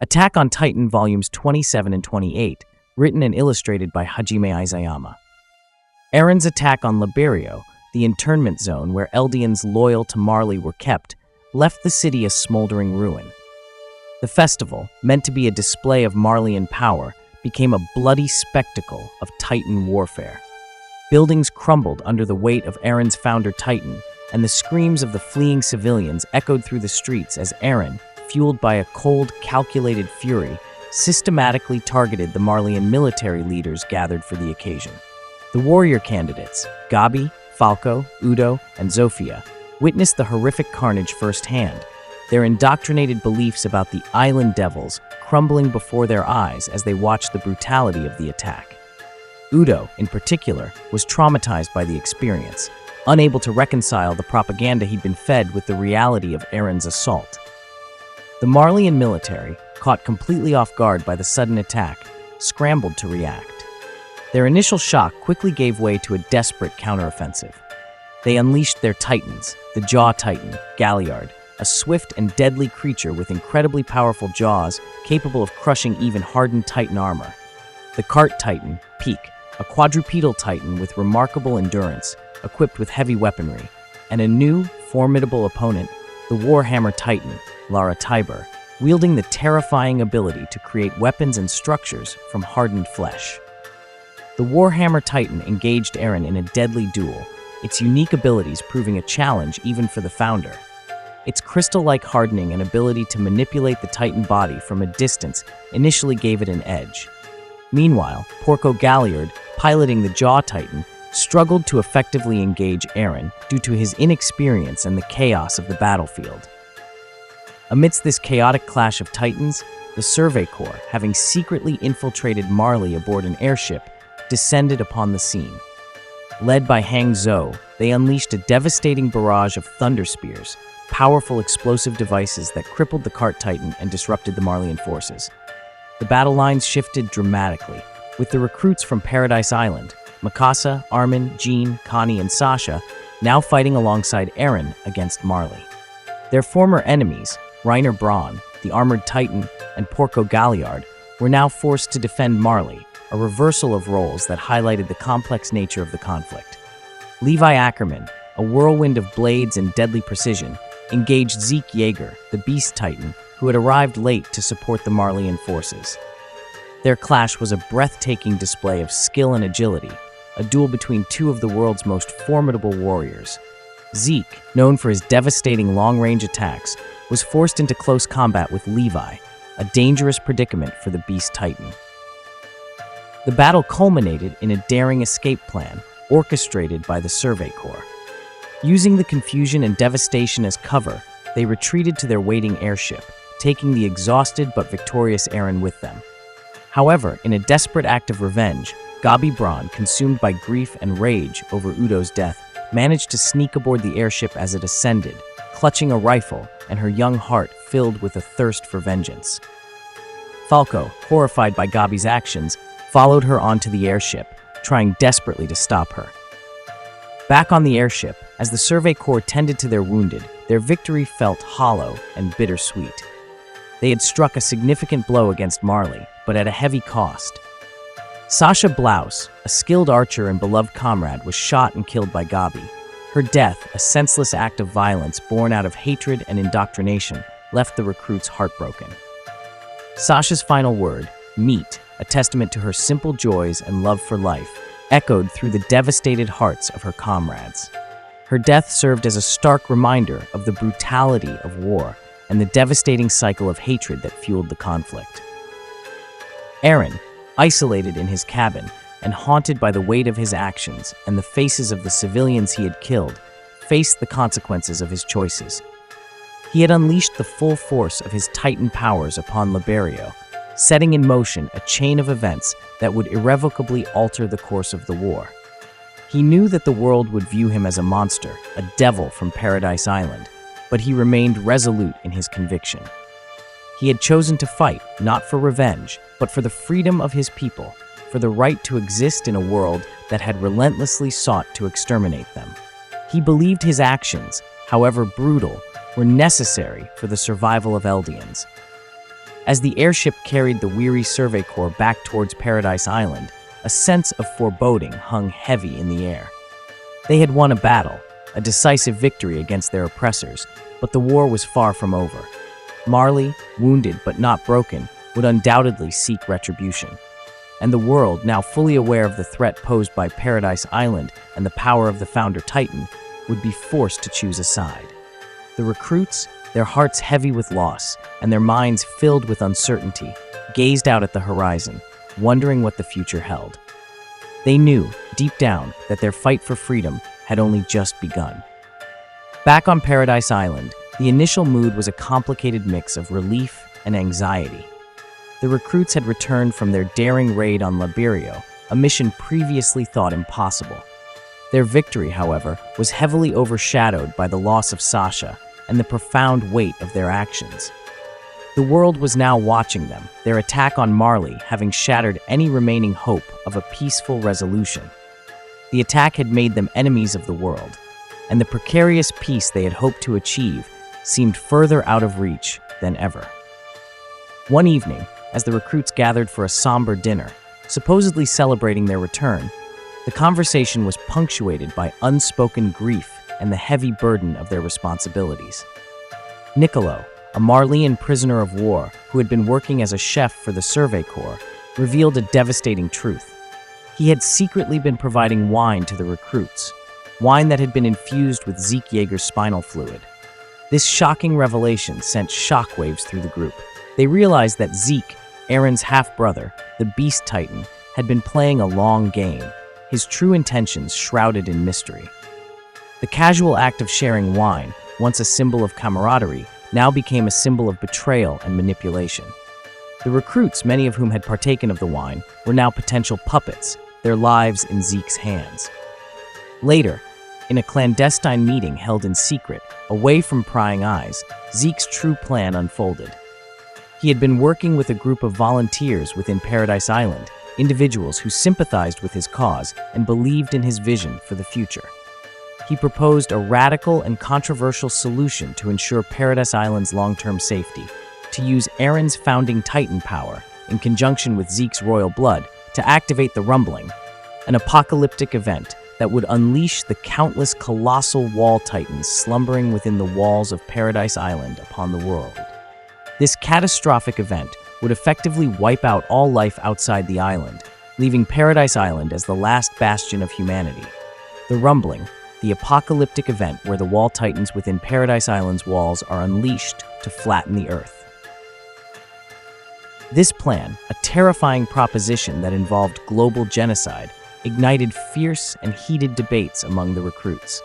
Attack on Titan Volumes 27 and 28, written and illustrated by Hajime Isayama. Eren's attack on Liberio, the internment zone where Eldians loyal to Marley were kept, left the city a smoldering ruin. The festival, meant to be a display of Marleyan power, became a bloody spectacle of Titan warfare. Buildings crumbled under the weight of Eren's founder Titan, and the screams of the fleeing civilians echoed through the streets as Eren, fueled by a cold, calculated fury, systematically targeted the Marleyan military leaders gathered for the occasion. The warrior candidates, Gabi, Falco, Udo, and Zofia, witnessed the horrific carnage firsthand, their indoctrinated beliefs about the island devils crumbling before their eyes as they watched the brutality of the attack. Udo, in particular, was traumatized by the experience, unable to reconcile the propaganda he'd been fed with the reality of Eren's assault. The Marleyan military, caught completely off guard by the sudden attack, scrambled to react. Their initial shock quickly gave way to a desperate counteroffensive. They unleashed their titans, the Jaw Titan, Galliard, a swift and deadly creature with incredibly powerful jaws capable of crushing even hardened Titan armor. The Cart Titan, Peak, a quadrupedal Titan with remarkable endurance, equipped with heavy weaponry, and a new, formidable opponent, the Warhammer Titan, Lara Tiber, wielding the terrifying ability to create weapons and structures from hardened flesh. The Warhammer Titan engaged Eren in a deadly duel, its unique abilities proving a challenge even for the founder. Its crystal-like hardening and ability to manipulate the Titan body from a distance initially gave it an edge. Meanwhile, Porco Galliard, piloting the Jaw Titan, struggled to effectively engage Eren due to his inexperience and the chaos of the battlefield. Amidst this chaotic clash of titans, the Survey Corps, having secretly infiltrated Marley aboard an airship, descended upon the scene. Led by Hang Zhou, they unleashed a devastating barrage of thunder spears, powerful explosive devices that crippled the Cart Titan and disrupted the Marleyan forces. The battle lines shifted dramatically, with the recruits from Paradise Island, Mikasa, Armin, Jean, Connie, and Sasha, now fighting alongside Eren against Marley. Their former enemies, Reiner Braun, the Armored Titan, and Porco Galliard, were now forced to defend Marley, a reversal of roles that highlighted the complex nature of the conflict. Levi Ackerman, a whirlwind of blades and deadly precision, engaged Zeke Yeager, the Beast Titan, who had arrived late to support the Marleyan forces. Their clash was a breathtaking display of skill and agility, a duel between two of the world's most formidable warriors. Zeke, known for his devastating long-range attacks, was forced into close combat with Levi, a dangerous predicament for the Beast Titan. The battle culminated in a daring escape plan, orchestrated by the Survey Corps. Using the confusion and devastation as cover, they retreated to their waiting airship, taking the exhausted but victorious Eren with them. However, in a desperate act of revenge, Gabi Braun, consumed by grief and rage over Udo's death, managed to sneak aboard the airship as it ascended, clutching a rifle and her young heart filled with a thirst for vengeance. Falco, horrified by Gabi's actions, followed her onto the airship, trying desperately to stop her. Back on the airship, as the Survey Corps tended to their wounded, their victory felt hollow and bittersweet. They had struck a significant blow against Marley, but at a heavy cost. Sasha Blouse, a skilled archer and beloved comrade, was shot and killed by Gabi. Her death, a senseless act of violence born out of hatred and indoctrination, left the recruits heartbroken. Sasha's final word, meat, a testament to her simple joys and love for life, echoed through the devastated hearts of her comrades. Her death served as a stark reminder of the brutality of war and the devastating cycle of hatred that fueled the conflict. Eren, isolated in his cabin and haunted by the weight of his actions and the faces of the civilians he had killed, faced the consequences of his choices. He had unleashed the full force of his Titan powers upon Liberio, setting in motion a chain of events that would irrevocably alter the course of the war. He knew that the world would view him as a monster, a devil from Paradise Island, but he remained resolute in his conviction. He had chosen to fight, not for revenge, but for the freedom of his people, for the right to exist in a world that had relentlessly sought to exterminate them. He believed his actions, however brutal, were necessary for the survival of Eldians. As the airship carried the weary Survey Corps back towards Paradise Island, a sense of foreboding hung heavy in the air. They had won a battle, a decisive victory against their oppressors, but the war was far from over. Marley, wounded but not broken, would undoubtedly seek retribution. And the world, now fully aware of the threat posed by Paradise Island and the power of the Founder Titan, would be forced to choose a side. The recruits, their hearts heavy with loss and their minds filled with uncertainty, gazed out at the horizon, wondering what the future held. They knew, deep down, that their fight for freedom had only just begun. Back on Paradise Island, the initial mood was a complicated mix of relief and anxiety. The recruits had returned from their daring raid on Liberio, a mission previously thought impossible. Their victory, however, was heavily overshadowed by the loss of Sasha and the profound weight of their actions. The world was now watching them, their attack on Marley having shattered any remaining hope of a peaceful resolution. The attack had made them enemies of the world, and the precarious peace they had hoped to achieve seemed further out of reach than ever. One evening, as the recruits gathered for a somber dinner, supposedly celebrating their return, the conversation was punctuated by unspoken grief and the heavy burden of their responsibilities. Niccolo, a Marleyan prisoner of war who had been working as a chef for the Survey Corps, revealed a devastating truth. He had secretly been providing wine to the recruits, wine that had been infused with Zeke Yeager's spinal fluid. This shocking revelation sent shockwaves through the group. They realized that Zeke, Eren's half-brother, the Beast Titan, had been playing a long game, his true intentions shrouded in mystery. The casual act of sharing wine, once a symbol of camaraderie, now became a symbol of betrayal and manipulation. The recruits, many of whom had partaken of the wine, were now potential puppets, their lives in Zeke's hands. Later, in a clandestine meeting held in secret, away from prying eyes, Zeke's true plan unfolded. He had been working with a group of volunteers within Paradise Island, individuals who sympathized with his cause and believed in his vision for the future. He proposed a radical and controversial solution to ensure Paradise Island's long-term safety, to use Eren's founding Titan power, in conjunction with Zeke's royal blood, to activate the Rumbling, an apocalyptic event that would unleash the countless colossal wall titans slumbering within the walls of Paradise Island upon the world. This catastrophic event would effectively wipe out all life outside the island, leaving Paradise Island as the last bastion of humanity. The Rumbling, the apocalyptic event where the wall titans within Paradise Island's walls are unleashed to flatten the earth. This plan, a terrifying proposition that involved global genocide, ignited fierce and heated debates among the recruits.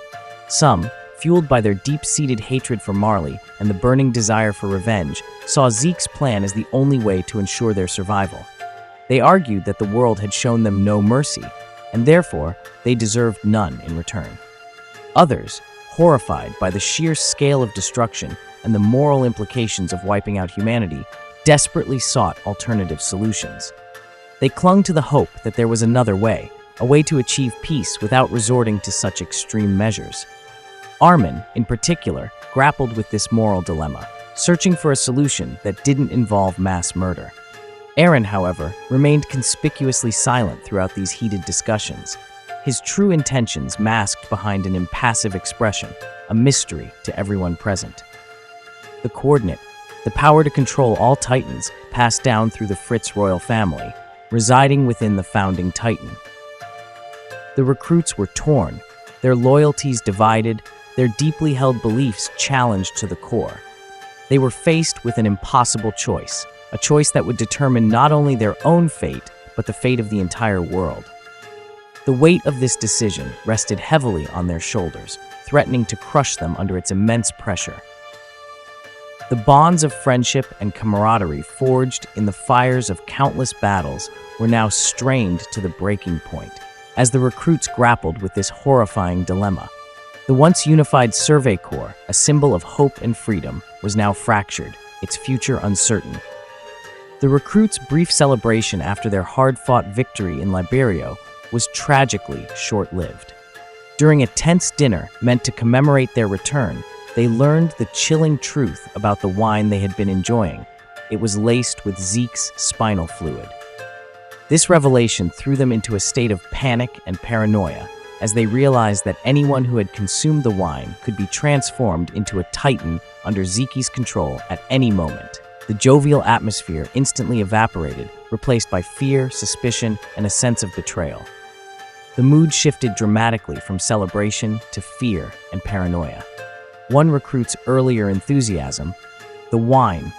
Some, fueled by their deep-seated hatred for Marley and the burning desire for revenge, saw Zeke's plan as the only way to ensure their survival. They argued that the world had shown them no mercy, and therefore they deserved none in return. Others, horrified by the sheer scale of destruction and the moral implications of wiping out humanity, desperately sought alternative solutions. They clung to the hope that there was another way, a way to achieve peace without resorting to such extreme measures. Armin, in particular, grappled with this moral dilemma, searching for a solution that didn't involve mass murder. Eren, however, remained conspicuously silent throughout these heated discussions, his true intentions masked behind an impassive expression, a mystery to everyone present. The coordinate, the power to control all Titans, passed down through the Fritz royal family, residing within the founding Titan. The recruits were torn, their loyalties divided, their deeply held beliefs challenged to the core. They were faced with an impossible choice, a choice that would determine not only their own fate, but the fate of the entire world. The weight of this decision rested heavily on their shoulders, threatening to crush them under its immense pressure. The bonds of friendship and camaraderie forged in the fires of countless battles were now strained to the breaking point, as the recruits grappled with this horrifying dilemma. The once unified Survey Corps, a symbol of hope and freedom, was now fractured, its future uncertain. The recruits' brief celebration after their hard-fought victory in Liberio was tragically short-lived. During a tense dinner meant to commemorate their return, they learned the chilling truth about the wine they had been enjoying. it was laced with Zeke's spinal fluid. This revelation threw them into a state of panic and paranoia as they realized that anyone who had consumed the wine could be transformed into a titan under Zeke's control at any moment. The jovial atmosphere instantly evaporated, replaced by fear, suspicion, and a sense of betrayal. The mood shifted dramatically from celebration to fear and paranoia. One recruit's earlier enthusiasm, the wine.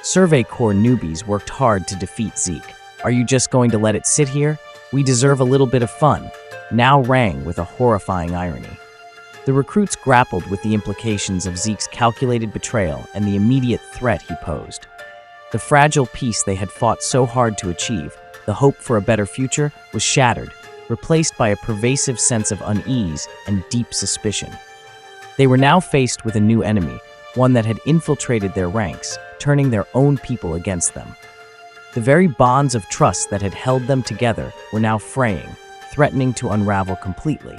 Survey Corps newbies worked hard to defeat Zeke. "Are you just going to let it sit here? We deserve a little bit of fun," now rang with a horrifying irony. The recruits grappled with the implications of Zeke's calculated betrayal and the immediate threat he posed. The fragile peace they had fought so hard to achieve, the hope for a better future, was shattered, replaced by a pervasive sense of unease and deep suspicion. They were now faced with a new enemy, one that had infiltrated their ranks, turning their own people against them. The very bonds of trust that had held them together were now fraying, threatening to unravel completely.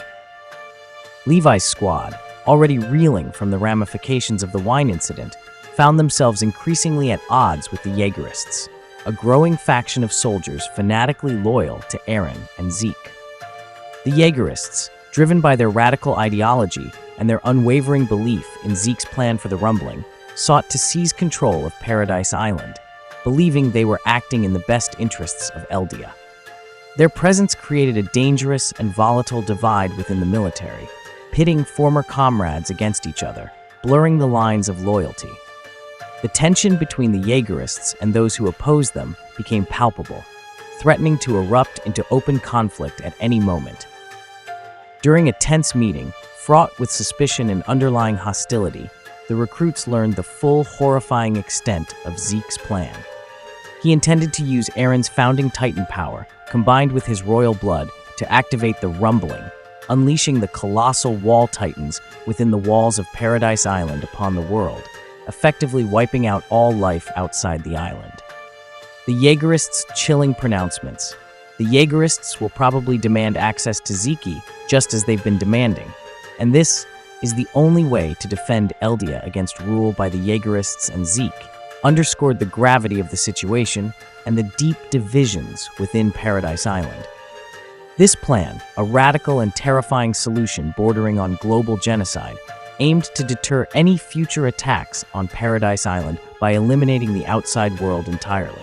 Levi's squad, already reeling from the ramifications of the wine incident, found themselves increasingly at odds with the Jaegerists, a growing faction of soldiers fanatically loyal to Eren and Zeke. The Jaegerists, driven by their radical ideology and their unwavering belief in Zeke's plan for the Rumbling, sought to seize control of Paradise Island, believing they were acting in the best interests of Eldia. Their presence created a dangerous and volatile divide within the military, pitting former comrades against each other, blurring the lines of loyalty. The tension between the Jaegerists and those who opposed them became palpable, threatening to erupt into open conflict at any moment. During a tense meeting, fraught with suspicion and underlying hostility, the recruits learned the full, horrifying extent of Zeke's plan. He intended to use Eren's founding Titan power, combined with his royal blood, to activate the Rumbling, unleashing the colossal wall titans within the walls of Paradise Island upon the world, effectively wiping out all life outside the island. The Jaegerists' chilling pronouncements. The Jaegerists will probably demand access to Zeke, just as they've been demanding, and this is the only way to defend Eldia against rule by the Jaegerists and Zeke, underscored the gravity of the situation and the deep divisions within Paradise Island. This plan, a radical and terrifying solution bordering on global genocide, aimed to deter any future attacks on Paradise Island by eliminating the outside world entirely.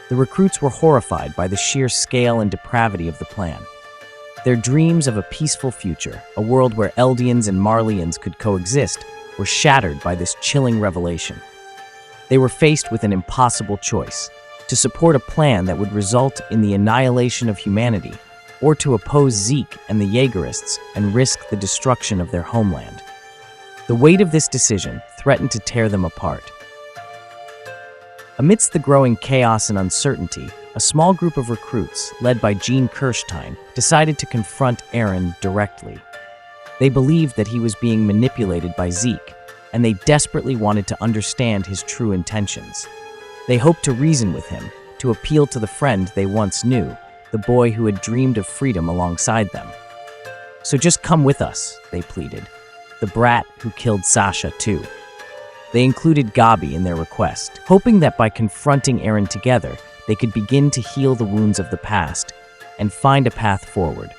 The recruits were horrified by the sheer scale and depravity of the plan. Their dreams of a peaceful future, a world where Eldians and Marleyans could coexist, were shattered by this chilling revelation. They were faced with an impossible choice: to support a plan that would result in the annihilation of humanity, or to oppose Zeke and the Jaegerists and risk the destruction of their homeland. The weight of this decision threatened to tear them apart. Amidst the growing chaos and uncertainty, a small group of recruits, led by Jean Kirstein, decided to confront Eren directly. They believed that he was being manipulated by Zeke, and they desperately wanted to understand his true intentions. They hoped to reason with him, to appeal to the friend they once knew, the boy who had dreamed of freedom alongside them. "So just come with us," they pleaded. The brat who killed Sasha, too. They included Gabi in their request, hoping that by confronting Eren together, they could begin to heal the wounds of the past and find a path forward.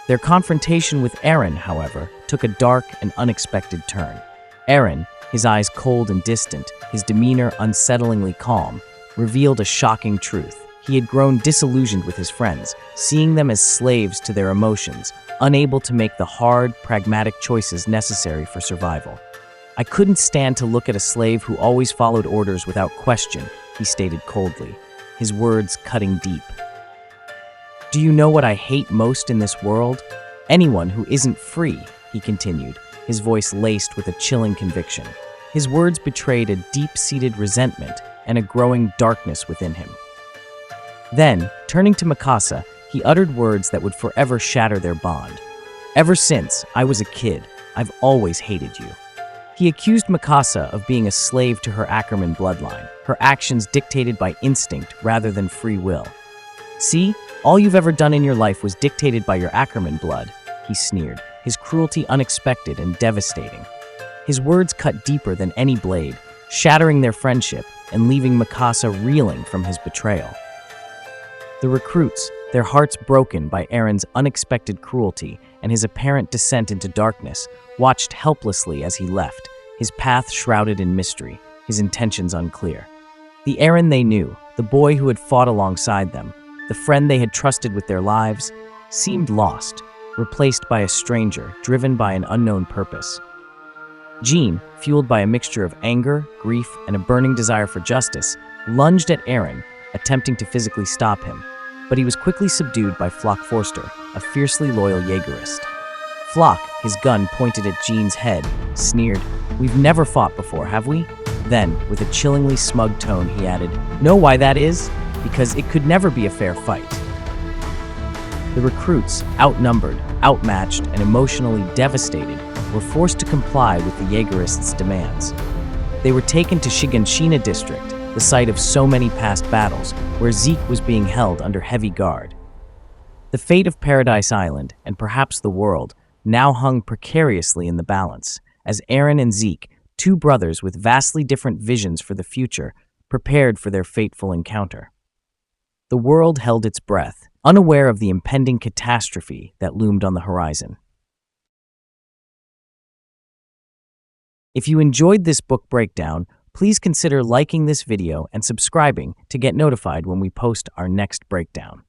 Their confrontation with Eren, however, took a dark and unexpected turn. Eren, his eyes cold and distant, his demeanor unsettlingly calm, revealed a shocking truth. He had grown disillusioned with his friends, seeing them as slaves to their emotions, unable to make the hard, pragmatic choices necessary for survival. "I couldn't stand to look at a slave who always followed orders without question," he stated coldly, his words cutting deep. "Do you know what I hate most in this world? Anyone who isn't free," he continued, his voice laced with a chilling conviction. His words betrayed a deep-seated resentment and a growing darkness within him. Then, turning to Mikasa, he uttered words that would forever shatter their bond. "Ever since I was a kid, I've always hated you." He accused Mikasa of being a slave to her Ackerman bloodline, her actions dictated by instinct rather than free will. "See, all you've ever done in your life was dictated by your Ackerman blood," he sneered, his cruelty unexpected and devastating. His words cut deeper than any blade, shattering their friendship and leaving Mikasa reeling from his betrayal. The recruits, their hearts broken by Eren's unexpected cruelty and his apparent descent into darkness, watched helplessly as he left, his path shrouded in mystery, his intentions unclear. The Eren they knew, the boy who had fought alongside them, the friend they had trusted with their lives, seemed lost, replaced by a stranger driven by an unknown purpose. Jean, fueled by a mixture of anger, grief, and a burning desire for justice, lunged at Eren, attempting to physically stop him, but he was quickly subdued by Flock Forster, a fiercely loyal Jaegerist. Flock, his gun pointed at Jean's head, sneered, "We've never fought before, have we?" Then, with a chillingly smug tone, he added, "Know why that is? Because it could never be a fair fight." The recruits, outnumbered, outmatched, and emotionally devastated, were forced to comply with the Jaegerists' demands. They were taken to Shiganshina district, the site of so many past battles, where Zeke was being held under heavy guard. The fate of Paradise Island, and perhaps the world, now hung precariously in the balance, as Eren and Zeke, two brothers with vastly different visions for the future, prepared for their fateful encounter. The world held its breath, unaware of the impending catastrophe that loomed on the horizon. If you enjoyed this book breakdown, please consider liking this video and subscribing to get notified when we post our next breakdown.